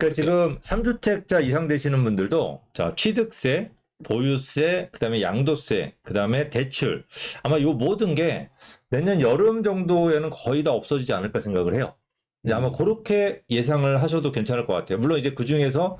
그러니까 지금 3주택자 이상 되시는 분들도 자, 취득세, 보유세, 그다음에 양도세, 그다음에 대출 아마 요 모든 게 내년 여름 정도에는 거의 다 없어지지 않을까 생각을 해요. 이제 아마 그렇게 예상을 하셔도 괜찮을 것 같아요. 물론 이제 그 중에서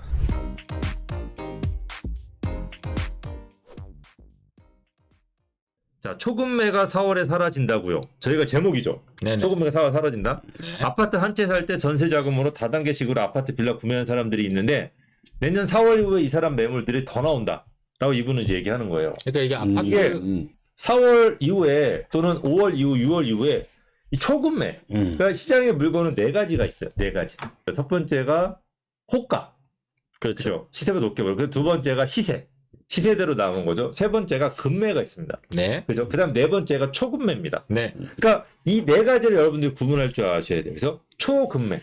자, 초급매가 4월에 사라진다고요. 저희가 제목이죠. 네네. 초급매가 4월에 사라진다. 네. 아파트 한 채 살 때 전세 자금으로 다단계식으로 아파트 빌라 구매한 사람들이 있는데 내년 4월 이후에 이 사람 매물들이 더 나온다. 라고 이분은 이제 얘기하는 거예요. 그러니까 이게 아파트 이게 4월 이후에 또는 5월 이후, 6월 이후에 이 초급매. 그러니까 시장에 물건은 네 가지가 있어요. 네 가지. 첫 번째가 호가. 그렇죠. 시세가 높게 벌고 두 번째가 시세. 시세대로 나오는 거죠. 세 번째가 급매가 있습니다. 네. 그죠? 그 다음 네 번째가 초급매입니다. 네. 그러니까 이 네 가지를 여러분들이 구분할 줄 아셔야 돼요. 그래서 초급매.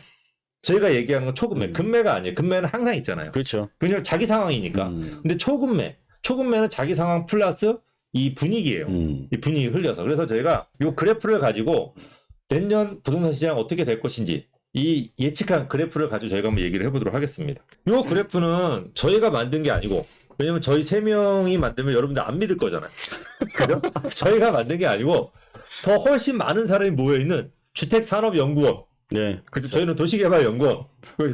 저희가 얘기하는 건 초급매. 급매가 아니에요. 급매는 항상 있잖아요. 그렇죠. 그냥 자기 상황이니까. 근데 초급매. 초급매는 자기 상황 플러스 이 분위기예요. 이 분위기 흘려서. 그래서 저희가 이 그래프를 가지고 내년 부동산 시장 어떻게 될 것인지 이 예측한 그래프를 가지고 저희가 한번 얘기를 해보도록 하겠습니다. 이 그래프는 저희가 만든 게 아니고 왜냐면 저희 세 명이 만들면 여러분들 안 믿을 거잖아요. 그죠? 저희가 만든 게 아니고 더 훨씬 많은 사람이 모여있는 주택산업연구원. 네. 그죠? 저희는 도시개발연구원.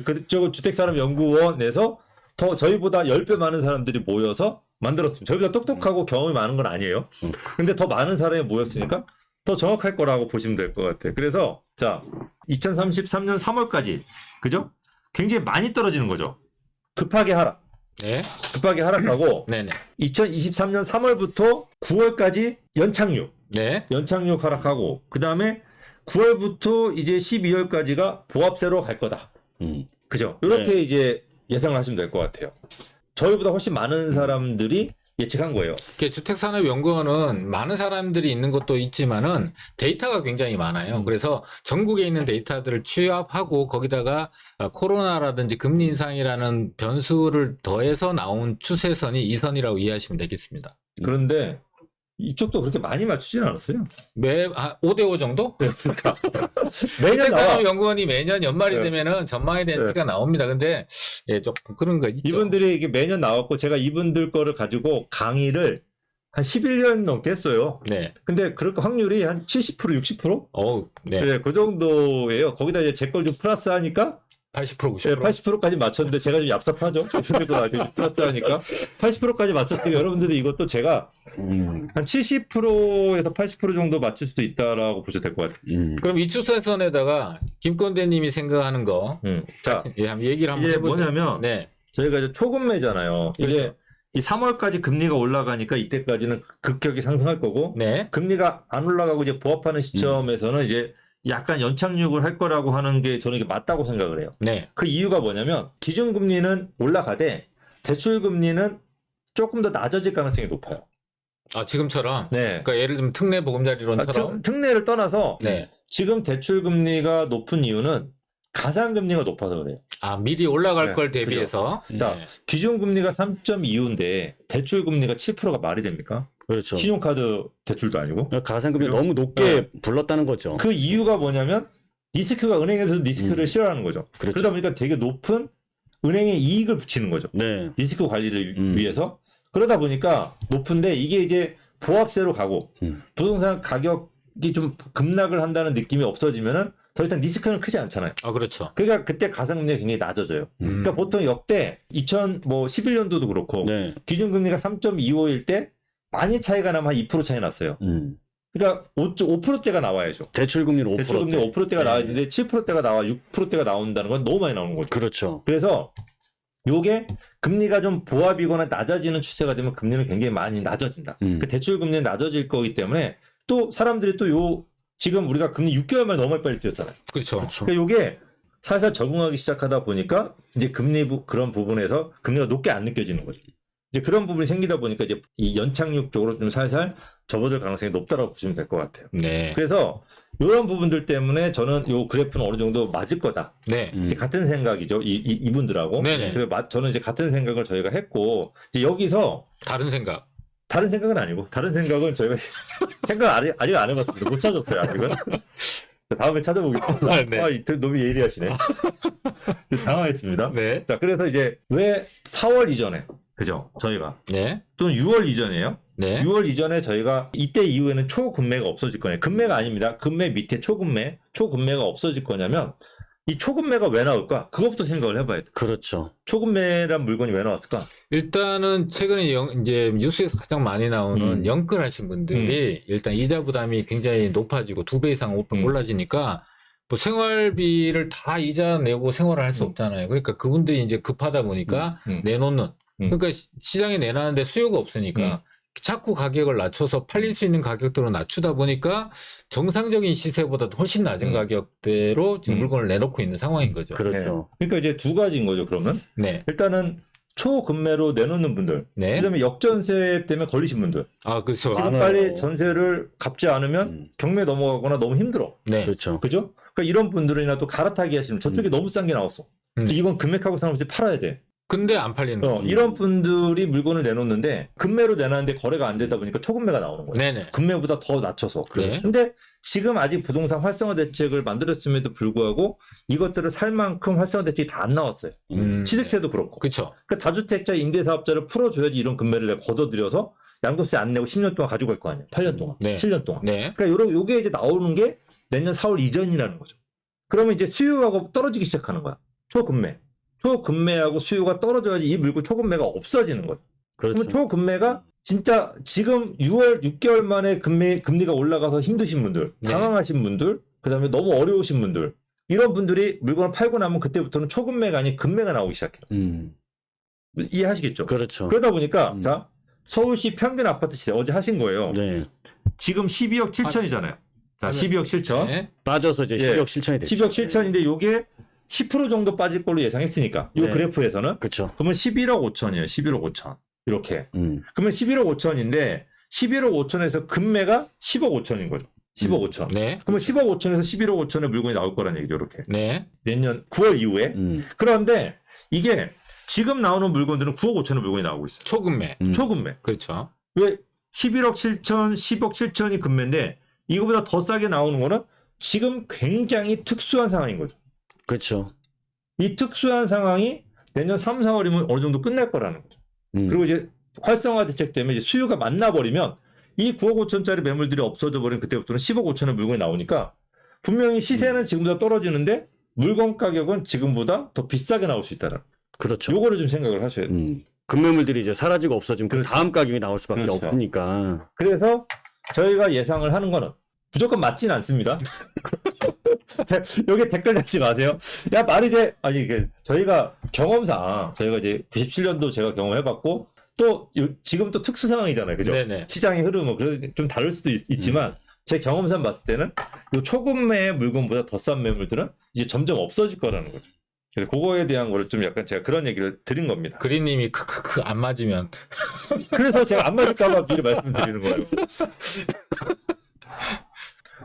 그쪽은 주택산업연구원에서 더 저희보다 10배 많은 사람들이 모여서 만들었습니다. 저희보다 똑똑하고 경험이 많은 건 아니에요. 근데 더 많은 사람이 모였으니까 더 정확할 거라고 보시면 될 것 같아요. 그래서 자, 2033년 3월까지 그죠? 굉장히 많이 떨어지는 거죠. 급하게 하락. 네. 급하게 하락하고 네네. 2023년 3월부터 9월까지 연착륙. 네. 연착륙 하락하고 그다음에 9월부터 이제 12월까지가 보합세로 갈 거다. 그죠? 이렇게 네. 이제 예상을 하시면 될 것 같아요. 저희보다 훨씬 많은 사람들이 예측한 거예요. 주택산업연구원은 많은 사람들이 있는 것도 있지만은 데이터가 굉장히 많아요. 그래서 전국에 있는 데이터들을 취합하고 거기다가 코로나라든지 금리 인상이라는 변수를 더해서 나온 추세선이 이 선이라고 이해하시면 되겠습니다. 그런데 이쪽도 그렇게 많이 맞추진 않았어요. 5대5 정도? 매년 나와. 주택산업연구원이 매년 연말이 네. 되면은 전망에 대한 네. 얘기가 나옵니다. 근데 예, 조금 그런 거 있죠. 이분들이 이게 매년 나왔고 제가 이분들 거를 가지고 강의를 한 11년 넘게 했어요. 네. 근데 그럴 확률이 한 70%, 60%? 네. 네, 그 정도예요. 거기다 이제 제 걸 좀 플러스 하니까 80%, 90%. 네, 80%까지 맞췄는데 제가 좀 얍삽하죠. 플러스 하니까 80%까지 맞췄더니 여러분들도 이것도 제가 한 70%에서 80% 정도 맞출 수도 있다라고 보셔도 될 것 같아요. 그럼 이 추세선에다가 김건대님이 생각하는 거, 자, 예, 한번 얘기를 한번 이게 해보죠. 뭐냐면 네. 저희가 이제 초급매잖아요. 이게 그렇죠. 이 3월까지 금리가 올라가니까 이때까지는 급격히 상승할 거고 네. 금리가 안 올라가고 이제 보합하는 시점에서는 이제 약간 연착륙을 할 거라고 하는 게 저는 이게 맞다고 생각을 해요. 네. 그 이유가 뭐냐면 기준금리는 올라가되 대출금리는 조금 더 낮아질 가능성이 높아요. 지금처럼. 네. 그러니까 예를 들면 특례 보금자리론처럼. 특례를 떠나서 네. 지금 대출금리가 높은 이유는 가상금리가 높아서 그래요. 미리 올라갈 네, 걸 대비해서. 자, 네. 기준금리가 3.25인데 대출금리가 7%가 말이 됩니까? 그렇죠. 신용카드 대출도 아니고. 가상금리 그죠? 너무 높게 불렀다는 거죠. 그 이유가 뭐냐면 리스크가 은행에서 리스크를 싫어하는 거죠. 그렇죠. 그러다 보니까 되게 높은 은행의 이익을 붙이는 거죠. 네. 리스크 관리를 위해서. 그러다 보니까 높은데 이게 이제 보합세로 가고 부동산 가격이 좀 급락을 한다는 느낌이 없어지면은 더 이상 리스크는 크지 않잖아요. 그렇죠. 그러니까 그때 가상금리가 굉장히 낮아져요. 그러니까 보통 역대 2011년도도 그렇고 네. 기준금리가 3.25일 때 많이 차이가 나면 한 2% 차이 났어요. 그러니까 5%대가 나와야죠. 대출금리는 5%. 대출금리 5%대가 나와야 되는데 7%대가 나와 6%대가 나온다는 건 너무 많이 나오는 거죠. 그렇죠. 그래서 요게 금리가 좀 보합이거나 낮아지는 추세가 되면 금리는 굉장히 많이 낮아진다. 그 대출금리는 낮아질 거기 때문에 또 사람들이 또 요 지금 우리가 금리 6개월 만에 너무 빨리 뛰었잖아요. 그렇죠. 그렇죠. 그러니까 요게 살살 적응하기 시작하다 보니까 이제 금리 그런 부분에서 금리가 높게 안 느껴지는 거죠. 이제 그런 부분이 생기다 보니까 이제 이 연착륙 쪽으로 좀 살살 접어들 가능성이 높다라고 보시면 될 것 같아요. 네. 그래서 이런 부분들 때문에 저는 요 그래프는 어느 정도 맞을 거다. 네. 이제 같은 생각이죠. 이분들하고. 네네. 그래서 저는 이제 같은 생각을 저희가 했고 이제 여기서 다른 생각. 다른 생각은 아니고 다른 생각은 저희가 생각 아직 안 해봤습니다. 못 찾았어요 아직은. 다음에 찾아보겠습니다. 아, 네. 너무 예리하시네. 당황했습니다. 네. 자, 그래서 이제 왜 4월 이전에, 그죠? 저희가. 네. 또는 6월 이전에요. 네. 6월 이전에 저희가 이때 이후에는 초급매가 없어질 거냐. 급매가 아닙니다. 급매 밑에 초급매가 없어질 거냐면 이 초급매가 왜 나올까? 그것부터 생각을 해봐야 돼. 그렇죠. 초급매란 물건이 왜 나왔을까? 일단은 최근에 이제 뉴스에서 가장 많이 나오는 영끌하신 분들이 일단 이자 부담이 굉장히 높아지고 2배 이상 올라지니까 뭐 생활비를 다 이자 내고 생활을 할 수 없잖아요. 그러니까 그분들이 이제 급하다 보니까 내놓는. 그러니까 시장에 내놨는데 수요가 없으니까 자꾸 가격을 낮춰서 팔릴 수 있는 가격대로 낮추다 보니까 정상적인 시세보다도 훨씬 낮은 가격대로 지금 물건을 내놓고 있는 상황인 거죠. 그렇죠. 네. 그러니까 이제 두 가지인 거죠, 그러면. 네. 일단은 초급매로 내놓는 분들. 네. 그다음에 역전세 때문에 걸리신 분들. 아, 그렇죠. 지금 많아요. 빨리 전세를 갚지 않으면 경매 넘어가거나 너무 힘들어. 네. 그렇죠. 그죠? 그러니까 이런 분들이나 또 갈아타기 하시는 저쪽에 너무 싼 게 나왔어. 이건 금액하고 상관없이 팔아야 돼. 근데 안 팔리는 거예요. 이런 분들이 물건을 내놓는데 급매로 내놨는데 거래가 안 되다 보니까 초급매가 나오는 거예요. 네네. 급매보다 더 낮춰서. 네. 근데 지금 아직 부동산 활성화 대책을 만들었음에도 불구하고 이것들을 살 만큼 활성화 대책이 다 안 나왔어요. 취득세도 그렇고. 그렇죠. 그러니까 다주택자 임대사업자를 풀어줘야지 이런 금매를 내가 걷어들여서 양도세 안 내고 10년 동안 가지고 갈 거 아니에요. 8년 동안, 네. 7년 동안. 네. 그러니까 요게 이제 나오는 게 내년 4월 이전이라는 거죠. 그러면 이제 수요하고 떨어지기 시작하는 거야. 초급매하고 수요가 떨어져야지 이 물건 초급매가 없어지는 거죠. 그렇죠. 그러면 초급매가 진짜 지금 6개월 만에 금리가 올라가서 힘드신 분들, 네. 당황하신 분들, 그다음에 너무 어려우신 분들, 이런 분들이 물건을 팔고 나면 그때부터는 초급매가 아닌 급매가 나오기 시작해요. 이해하시겠죠? 그렇죠. 그러다 보니까 자, 서울시 평균 아파트 시세 어제 하신 거예요. 네. 지금 12억 7천이잖아요. 자, 12억 7천. 네. 빠져서 이제 10억 실천이 됐죠. 10억 7천인데 요게 10% 정도 빠질 걸로 예상했으니까. 이 네. 그래프에서는. 그렇죠. 그러면 11억 5천이에요. 11억 5천. 이렇게. 음. 그러면 11억 5천인데 11억 5천에서 금매가 10억 5천인 거죠. 10억 5천. 네. 그러면 10억 5천에서 11억 5천의 물건이 나올 거란 얘기죠. 이렇게. 네. 내년 9월 이후에. 그런데 이게 지금 나오는 물건들은 9억 5천의 물건이 나오고 있어요. 초급매. 초급매. 그렇죠. 왜 11억 7천, 10억 7천이 금매인데 이거보다 더 싸게 나오는 거는 지금 굉장히 특수한 상황인 거죠. 그렇죠. 이 특수한 상황이 내년 3, 4월이면 어느 정도 끝날 거라는 거죠. 그리고 이제 활성화 대책 때문에 이제 수요가 만나버리면 이 9억 5천짜리 매물들이 없어져 버리면 그때부터는 10억 5천의 물건이 나오니까 분명히 시세는 지금보다 떨어지는데 물건 가격은 지금보다 더 비싸게 나올 수 있다는. 그렇죠. 요거를 좀 생각을 하셔야 돼요. 금매물들이 이제 사라지고 없어지면 그 그렇죠. 다음 가격이 나올 수밖에 그렇죠. 없으니까. 그래서 저희가 예상을 하는 거는 무조건 맞진 않습니다. 여기 댓글 달지 마세요. 야, 말이 돼. 아니, 이게 저희가 경험상, 저희가 이제 97년도 제가 경험해봤고, 또 지금 또 특수 상황이잖아요. 그죠? 네네. 시장의 흐름은 그래서 좀 다를 수도 있지만, 제 경험상 봤을 때는 요 초급매의 물건보다 더 싼 매물들은 이제 점점 없어질 거라는 거죠. 그래서 그거에 대한 거를 좀 약간 제가 그런 얘기를 드린 겁니다. 그린님이 크크크 안 맞으면 그래서 제가 안 맞을까봐 미리 말씀드리는 거예요.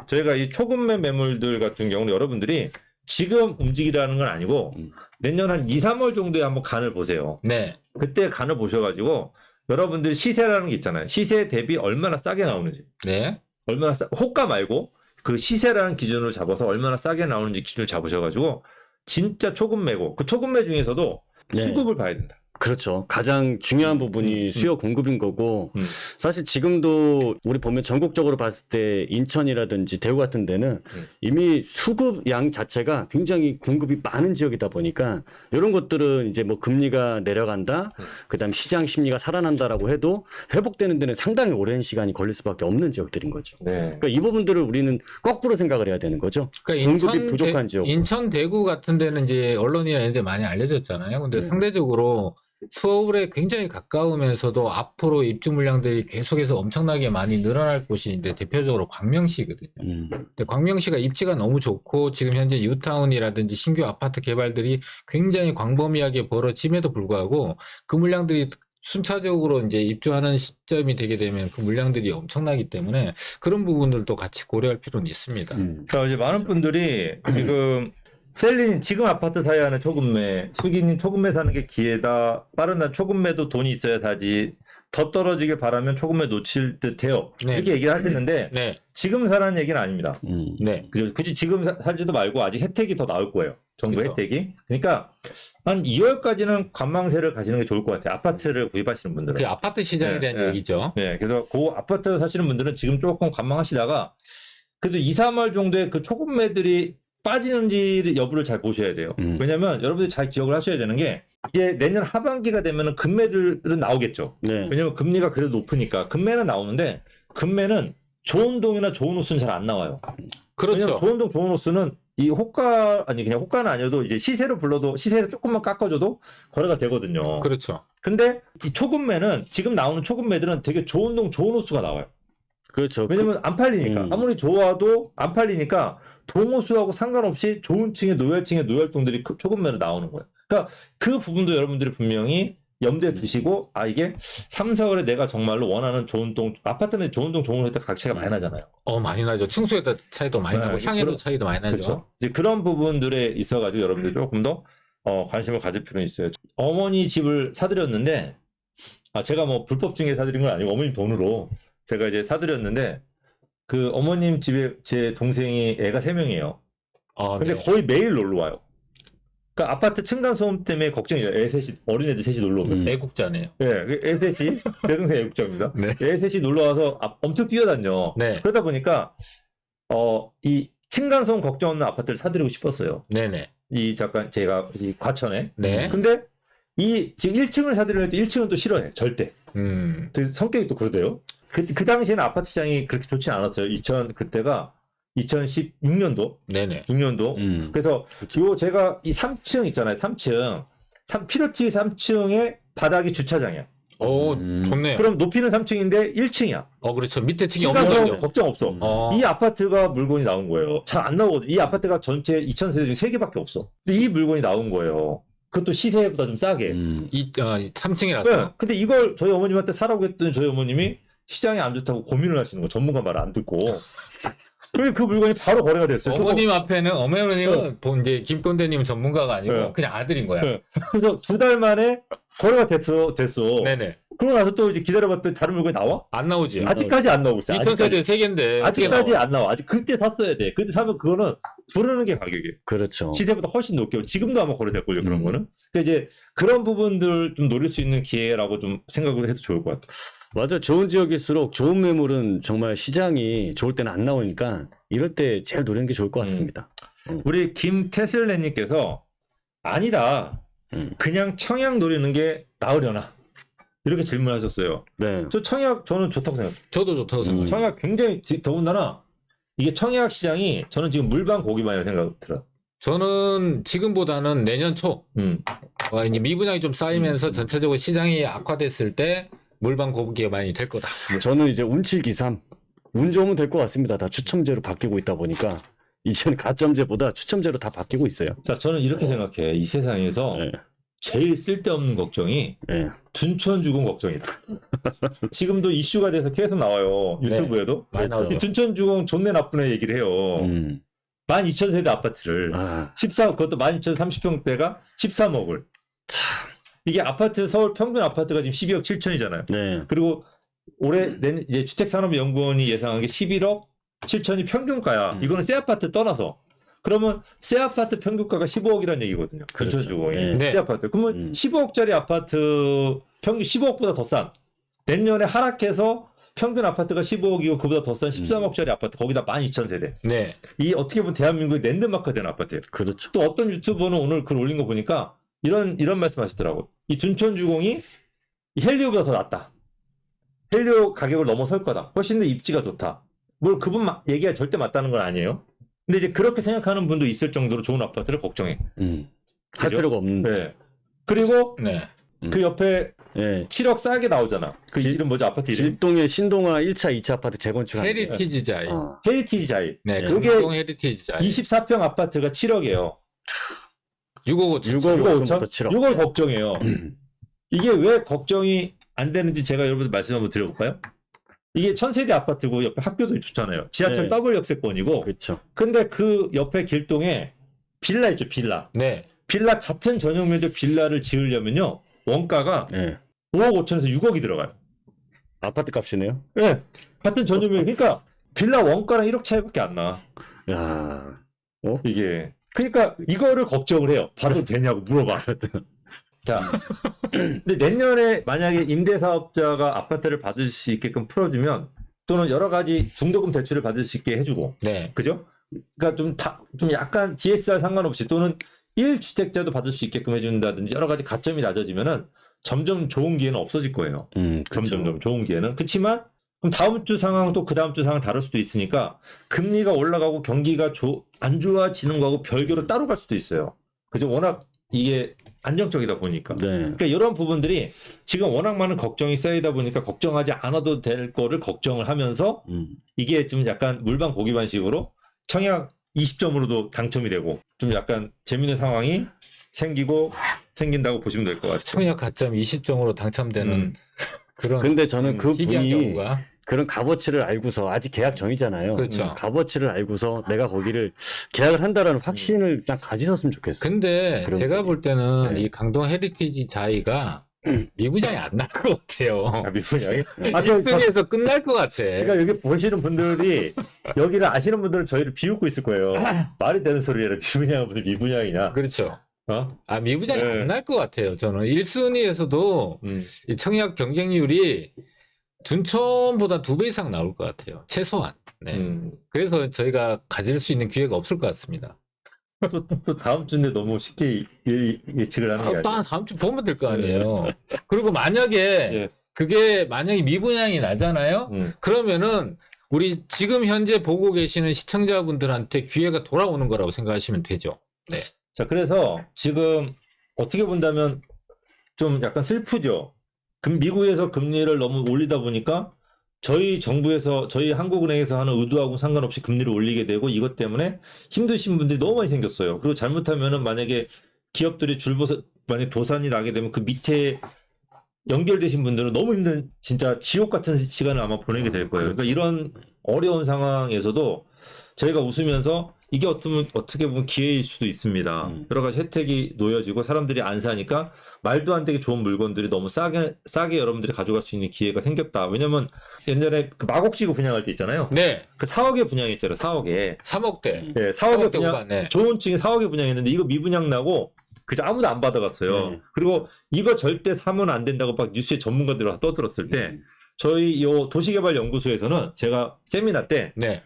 저희가 이 초급매 매물들 같은 경우는 여러분들이 지금 움직이라는 건 아니고 내년 한 2, 3월 정도에 한번 간을 보세요. 네. 그때 간을 보셔가지고 여러분들 시세라는 게 있잖아요. 시세 대비 얼마나 싸게 나오는지. 네. 얼마나 호가 말고 그 시세라는 기준으로 잡아서 얼마나 싸게 나오는지 기준을 잡으셔가지고 진짜 초급매고 그 초급매 중에서도 네. 수급을 봐야 된다. 그렇죠. 가장 중요한 부분이 수요 공급인 거고 사실 지금도 우리 보면 전국적으로 봤을 때 인천이라든지 대구 같은 데는 이미 수급 양 자체가 굉장히 공급이 많은 지역이다 보니까 이런 것들은 이제 뭐 금리가 내려간다, 그다음 시장 심리가 살아난다라고 해도 회복되는 데는 상당히 오랜 시간이 걸릴 수밖에 없는 지역들인 거죠. 네. 그러니까 이 부분들을 우리는 거꾸로 생각을 해야 되는 거죠. 그러니까 공급이 부족한 지역. 인천, 대구 같은 데는 이제 언론이나 이런 데 많이 알려졌잖아요. 근데 상대적으로 서울에 굉장히 가까우면서도 앞으로 입주 물량들이 계속해서 엄청나게 많이 늘어날 곳인데 대표적으로 광명시거든요. 근데 광명시가 입지가 너무 좋고 지금 현재 뉴타운이라든지 신규 아파트 개발들이 굉장히 광범위하게 벌어짐에도 불구하고 그 물량들이 순차적으로 이제 입주하는 시점이 되게 되면 그 물량들이 엄청나기 때문에 그런 부분들도 같이 고려할 필요는 있습니다. 자, 이제 많은 분들이 지금 셀린 지금 아파트 사야 하는 초급매, 수기님 초급매 사는 게 기회다. 빠른 날 초급매도 돈이 있어야 사지. 더 떨어지길 바라면 초금매 놓칠 듯해요. 네. 이렇게 얘기를 하셨는데 네. 지금 사라는 얘기는 아닙니다. 네. 굳이 지금 살지도 말고 아직 혜택이 더 나올 거예요. 정부 그쵸. 혜택이. 그러니까 한 2월까지는 관망세를 가시는 게 좋을 것 같아요. 아파트를 구입하시는 분들은. 그 아파트 시장에 네, 대한 네. 얘기죠. 네, 그래서 그 아파트 사시는 분들은 지금 조금 관망하시다가 그래도 2, 3월 정도에 그 초급매들이 빠지는지 여부를 잘 보셔야 돼요. 왜냐면 여러분들이 잘 기억을 하셔야 되는 게 이제 내년 하반기가 되면은 금매들은 나오겠죠. 네. 왜냐면 금리가 그래도 높으니까 금매는 나오는데 금매는 좋은 동이나 좋은 호수는 잘 안 나와요. 그렇죠. 왜냐면 좋은 동 좋은 호수는 이 호가 아니 그냥 호가는 아니어도 이제 시세로 불러도 시세에서 조금만 깎아줘도 거래가 되거든요. 그렇죠. 근데 이 초급매는 지금 나오는 초급매들은 되게 좋은 동 좋은 호수가 나와요. 그렇죠. 왜냐면 안 팔리니까 아무리 좋아도 안 팔리니까 동호수하고 상관없이 좋은 층의 노열층의 노열동들이 초급매로 나오는 거예요. 그러니까 그 부분도 여러분들이 분명히 염두에 두시고 아 이게 3, 4월에 내가 정말로 원하는 좋은 동 아파트는 좋은 동 좋은 호텔 가격 차이가 많이 나잖아요. 많이 나죠. 층수에 따라 차이도 많이 네, 나고 향에도 그런- 차이도 많이 나죠. 그렇죠. 이제 그런 부분들에 있어가지고 여러분들 조금 더 관심을 가질 필요는 있어요. 어머니 집을 사드렸는데 제가 뭐 불법 증에 사드린 건 아니고 어머님 돈으로 제가 이제 사드렸는데 그 어머님 집에 제 동생이 애가 3명이에요. 근데 네. 거의 매일 놀러 와요. 그러니까 아파트 층간 소음 때문에 걱정이에요. 애 셋이 어린애들 셋이 놀러 오면. 애국자네요. 예, 애 셋이 내 동생 애국자입니다. 네. 애 셋이 놀러 와서 엄청 뛰어다녀. 네. 그러다 보니까 이 층간 소음 걱정 없는 아파트를 사드리고 싶었어요. 네네. 이 잠깐 제가 이 과천에. 네. 근데 이 지금 1층을 사드리는데 1층은 또 싫어해. 절대. 성격이 또 그러대요. 그 당시에는 아파트 시장이 그렇게 좋지 않았어요. 그때가 2016년도, 네네. 6년도. 그래서 요 제가 이 3층 있잖아요. 3층. 피로티 3층에 바닥이 주차장이야. 좋네요. 그럼 높이는 3층인데 1층이야. 그렇죠. 밑에 층이 층간 없는 소음 거죠. 걱정 없어. 이 아파트가 물건이 나온 거예요. 잘 안 나오거든. 이 아파트가 전체 2,000세대 중에 3개밖에 없어. 근데 이 물건이 나온 거예요. 그것도 시세보다 좀 싸게. 3층이라서. 네. 근데 이걸 저희 어머님한테 사라고 했더니 저희 어머님이 시장이 안 좋다고 고민을 하시는 거예요. 전문가 말을 안 듣고. 그리고 그 물건이 바로 거래가 됐어요. 어머님은 이제 김건대님 전문가가 아니고 그냥 아들인 거야. 네. 그래서 2달 만에 거래가 됐어. 네네. 그러고 나서 또 이제 기다려봤더니 다른 물건이 나와? 안 나오지. 아직까지 안 나오고 있어요. 2000세대 3개인데. 아직까지 안 나와. 아직 그때 샀어야 돼. 그때 사면 그거는 부르는 게 가격이에요. 그렇죠. 시세보다 훨씬 높게. 지금도 아마 거래될걸요, 그런 거는. 그러니까 이제 그런 부분들 좀 노릴 수 있는 기회라고 좀 생각을 해도 좋을 것 같아요. 맞아요. 좋은 지역일수록 좋은 매물은 정말 시장이 좋을 때는 안 나오니까 이럴 때 제일 노리는 게 좋을 것 같습니다. 우리 김캐슬레님께서 아니다. 그냥 청약 노리는 게 나으려나? 이렇게 질문하셨어요. 네. 저 청약 저는 좋다고 생각해요. 저도 좋다고 생각해요. 청약 굉장히 더군다나 이게 청약 시장이 저는 지금 물방 고기만이라고 생각 들어요. 저는 지금보다는 내년 초 이제 미분양이 좀 쌓이면서 전체적으로 시장이 악화됐을 때 물방 고기가 많이 될 거다. 저는 이제 운칠기삼 운 좋으면 될 것 같습니다. 다 추첨제로 바뀌고 있다 보니까 이제는 가점제보다 추첨제로 다 바뀌고 있어요. 자, 저는 이렇게 생각해. 이 세상에서 네. 제일 쓸데없는 걱정이 네. 둔촌주공 걱정이다. 지금도 이슈가 돼서 계속 나와요. 유튜브에도. 많이 나오죠. 이 둔촌주공 좋네 나쁘네 얘기를 해요. 12,000세대 아파트를 14, 그것도 12,030평대가 13억을. 이게 아파트 서울 평균 아파트가 지금 12억 7천이잖아요. 네. 그리고 올해 이제 주택산업연구원이 예상한 게 11억 7천이 평균가야. 이거는 새 아파트 떠나서. 그러면 새 아파트 평균가가 15억이라는 얘기거든요. 그렇죠. 둔촌주공이. 네. 새 아파트. 그러면 15억짜리 아파트 평균 15억보다 더 싼. 내년에 하락해서 평균 아파트가 15억이고 그보다 더 싼 13억짜리 아파트 거기다 12,000세대. 네. 이 어떻게 보면 대한민국의 랜드마크가 되는 아파트예요. 그렇죠. 또 어떤 유튜버는 오늘 글 올린 거 보니까 이런 말씀하시더라고. 이 둔촌주공이 헬리오보다 더 낫다. 헬리오 가격을 넘어설 거다. 훨씬 더 입지가 좋다. 뭘 그분 얘기가 절대 맞다는 건 아니에요. 근데 이제 그렇게 생각하는 분도 있을 정도로 좋은 아파트를 걱정해. 할 그죠? 필요가 없는데. 네. 그리고 네. 그 옆에 네. 7억 싸게 나오잖아. 그 이름 뭐죠? 아파트 이름? 길동의 신동아 1차, 2차 아파트 재건축. 헤리티지 자이. 헤리티지 자이. 네. 그게 강동 헤리티지 자이. 24평 아파트가 7억이에요. 6억 5천. 6억 5천부터 7억. 6월 걱정해요. 이게 왜 걱정이 안 되는지 제가 여러분들 말씀 한번 드려볼까요? 이게 1000세대 아파트고 옆에 학교도 좋잖아요. 지하철 네. 더블 역세권이고. 그렇죠. 근데 그 옆에 길동에 빌라 있죠, 빌라. 네. 빌라 같은 전용 면적 빌라를 지으려면요. 원가가 네. 5억 5천에서 6억이 들어가요. 아파트 값이네요. 네, 같은 전유명. 그러니까 빌라 원가랑 1억 차이밖에 안 나. 야, 이게. 그러니까 이거를 걱정을 해요. 봐도 되냐고 물어봐. 자, 근데 내년에 만약에 임대사업자가 아파트를 받을 수 있게끔 풀어주면 또는 여러 가지 중도금 대출을 받을 수 있게 해주고, 네. 그죠? 그러니까 좀 약간 DSR 상관없이 또는 1주택자도 받을 수 있게끔 해준다든지 여러 가지 가점이 낮아지면은 점점 좋은 기회는 없어질 거예요. 점점 좋은 기회는. 그렇지만 그럼 다음 주 상황 또 그 다음 주 상황 다를 수도 있으니까 금리가 올라가고 경기가 안 좋아지는 거하고 별개로 따로 갈 수도 있어요. 그죠? 워낙 이게 안정적이다 보니까. 네. 그러니까 이런 부분들이 지금 워낙 많은 걱정이 쌓이다 보니까 걱정하지 않아도 될 거를 걱정을 하면서 이게 좀 약간 물반 고기반식으로 청약 20점으로도 당첨이 되고 좀 약간 재밌는 상황이 생긴다고 보시면 될 것 같아요. 청약 가점 20점으로 당첨되는 그런 근데 저는 그 희귀한 분이 경우가 그런 값어치를 알고서 아직 계약 전이잖아요. 그렇죠. 값어치를 알고서 내가 거기를 계약을 한다라는 확신을 딱 가지셨으면 좋겠어요. 근데 그런 제가 분이. 볼 때는 네. 이 강동 헤리티지 자이가 미부장이 안 날 것 같아요. 미분양이. 1순위에서 끝날 것 같아. 그러니까 여기 보시는 분들이 여기를 아시는 분들은 저희를 비웃고 있을 거예요. 말이 되는 소리라 미분양은 무슨 미분양이냐. 그렇죠. 어? 미부장이 네. 안 날 것 같아요. 저는 1순위에서도 이 청약 경쟁률이 둔촌보다 2배 이상 나올 것 같아요. 최소한. 네. 그래서 저희가 가질 수 있는 기회가 없을 것 같습니다. 또 다음 주인데 너무 쉽게 예측을 하는 게 아니에요. 다음 주 보면 될 거 아니에요. 그리고 만약에 예. 그게 만약에 미분양이 나잖아요. 그러면은 우리 지금 현재 보고 계시는 시청자분들한테 기회가 돌아오는 거라고 생각하시면 되죠. 네. 자, 그래서 지금 어떻게 본다면 좀 약간 슬프죠. 미국에서 금리를 너무 올리다 보니까 저희 정부에서 저희 한국은행에서 하는 의도하고 상관없이 금리를 올리게 되고 이것 때문에 힘드신 분들이 너무 많이 생겼어요. 그리고 잘못하면은 만약에 기업들이 만약 도산이 나게 되면 그 밑에 연결되신 분들은 너무 힘든 진짜 지옥 같은 시간을 아마 보내게 될 거예요. 그러니까 이런 어려운 상황에서도 저희가 웃으면서 이게 어떻게 보면 기회일 수도 있습니다. 여러 가지 혜택이 놓여지고 사람들이 안 사니까 말도 안 되게 좋은 물건들이 너무 싸게 여러분들이 가져갈 수 있는 기회가 생겼다. 왜냐면 옛날에 그 마곡지구 분양할 때 있잖아요. 네. 그 4억에 분양했잖아요. 4억에. 3억대. 네, 4억에 3억대 분양. 후반, 네. 좋은 층에 4억에 분양했는데 이거 미분양 나고 그저 아무도 안 받아갔어요. 그리고 이거 절대 사면 안 된다고 막 뉴스에 전문가들이 와서 떠들었을 때 저희 요 도시개발연구소에서는 제가 세미나 때 네.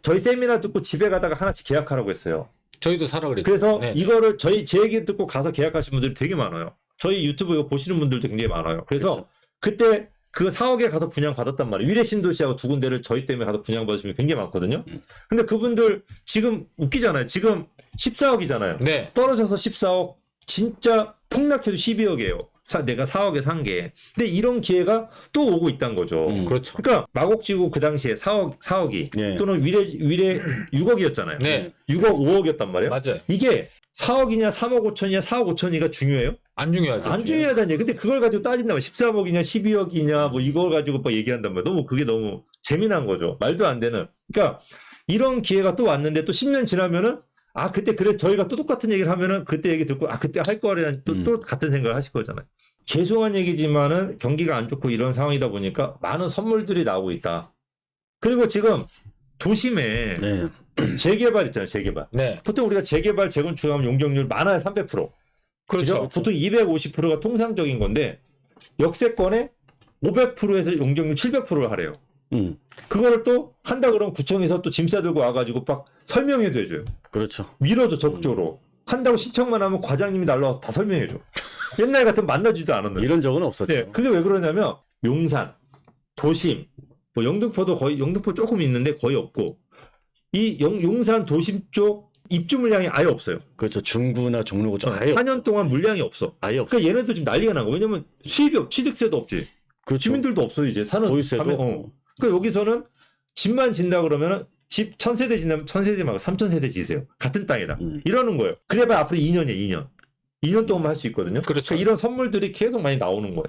저희 세미나 듣고 집에 가다가 하나씩 계약하라고 했어요. 저희도 사라 그랬죠. 그래서 네. 이거를 제 얘기 듣고 가서 계약하신 분들이 되게 많아요. 저희 유튜브 이거 보시는 분들도 굉장히 많아요. 그래서 그때 그 4억에 가서 분양 받았단 말이에요. 위례 신도시하고 두 군데를 저희 때문에 가서 분양 받으시면 굉장히 많거든요. 근데 그분들 지금 웃기잖아요. 지금 14억이잖아요. 네. 떨어져서 14억 진짜 폭락해도 12억이에요. 내가 4억에 산 게. 근데 이런 기회가 또 오고 있다는 거죠. 그렇죠. 그러니까 마곡지구 그 당시에 4억이 네. 또는 위례 6억이었잖아요. 네. 6억 5억이었단 말이에요. 맞아요. 이게 4억이냐 3억 5천이냐 4억 5천이가 중요해요? 안 중요하죠. 안 중요하다는 얘기. 근데 그걸 가지고 따진다면 13억이냐 12억이냐 뭐 이걸 가지고 막 얘기한단 말이에요. 그게 너무 재미난 거죠. 말도 안 되는. 그러니까 이런 기회가 또 왔는데 또 10년 지나면은 그때 그래 저희가 또 똑같은 얘기를 하면은 그때 얘기 듣고 그때 할 거라는 또 같은 생각을 하실 거잖아요. 죄송한 얘기지만은 경기가 안 좋고 이런 상황이다 보니까 많은 선물들이 나오고 있다. 그리고 지금 도심에 재개발 있잖아요. 재개발. 네. 보통 우리가 재개발 재건축하면 용적률 많아야 300%. 그렇죠. 보통 250%가 통상적인 건데 역세권에 500%에서 용적률 700%를 하래요. 그거를 또 한다 그러면 구청에서 또 짐 싸들고 와가지고 막 설명해도 해줘요. 그렇죠. 밀어줘 적극적으로. 한다고 신청만 하면 과장님이 날라와서 다 설명해줘. 옛날 같으면 만나지도 않았는데. 이런 적은 없었죠. 네, 그게 왜 그러냐면 용산, 도심, 뭐 영등포도 영등포 조금 있는데 거의 없고 이 용산 도심 쪽 입주 물량이 아예 없어요. 그렇죠. 중구나 종로구 쪽 아예 4년 동안 물량이 없어. 아예 없어. 그러니까 얘네도 지금 난리가 난 거. 왜냐면 수입이 취득세도 없지. 그렇죠. 주민들도 없어 이제 사는. 보유세도 가면, 없고. 그러니까 여기서는 집만 진다 그러면은 집 1000세대 진다면 1000세대 말고 3000세대 지세요. 같은 땅이다. 이러는 거예요. 그래봐야 앞으로 2년이에요. 2년. 2년 동안만 할 수 있거든요. 그렇죠. 그러니까 이런 선물들이 계속 많이 나오는 거예요.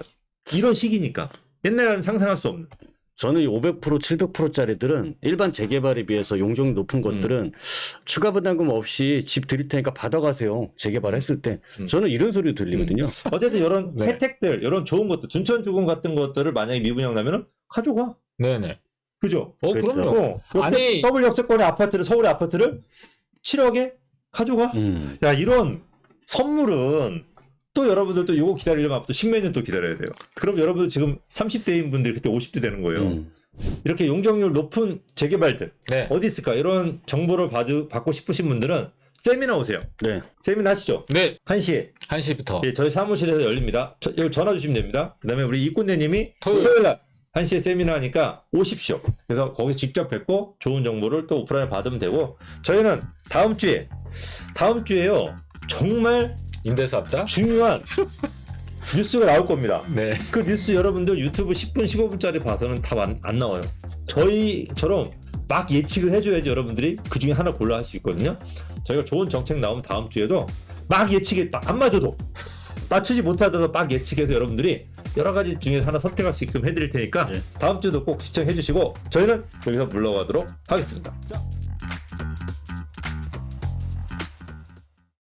이런 시기니까. 옛날에는 상상할 수 없는. 저는 이 500%, 700%짜리들은 일반 재개발에 비해서 용적률 높은 것들은 추가 부담금 없이 집 드릴 테니까 받아가세요. 재개발했을 때. 저는 이런 소리 들리거든요. 어쨌든 이런 네. 혜택들, 이런 좋은 것들, 둔천주공 같은 것들을 만약에 미분양 나면은 가져가. 네네. 그죠? 그렇죠. 그럼요. 아니- 더블 역세권의 아파트를, 서울의 아파트를 7억에 가져가. 야, 이런 선물은 또 여러분들도 요거 기다리려면 앞으로 10몇 년 또 기다려야 돼요. 그럼 여러분들 지금 30대인 분들이 그때 50대 되는 거예요. 이렇게 용적률 높은 재개발들 네. 어디 있을까? 이런 정보를 받고 싶으신 분들은 세미나 오세요. 네. 세미나 하시죠. 네. 1시에 1시부터. 예, 저희 사무실에서 열립니다. 여기 전화 주시면 됩니다. 그다음에 우리 이꾼대님이 토요일. 토요일 날 1시에 세미나 하니까 오십시오. 그래서 거기서 직접 뵙고 좋은 정보를 또 오프라인에 받으면 되고, 저희는 다음 주에요. 정말 임대사업자? 중요한 뉴스가 나올 겁니다. 네. 그 뉴스 여러분들 유튜브 10분, 15분짜리 봐서는 다 안 나와요. 저희처럼 막 예측을 해줘야지 여러분들이 그 중에 하나 골라 할 수 있거든요. 저희가 좋은 정책 나오면 다음 주에도 막 예측에 안 맞아도 맞추지 못하더라도 막 예측해서 여러분들이 여러 가지 중에서 하나 선택할 수 있게끔 해드릴 테니까 네. 다음 주도 꼭 시청해 주시고 저희는 여기서 물러가도록 하겠습니다. 자.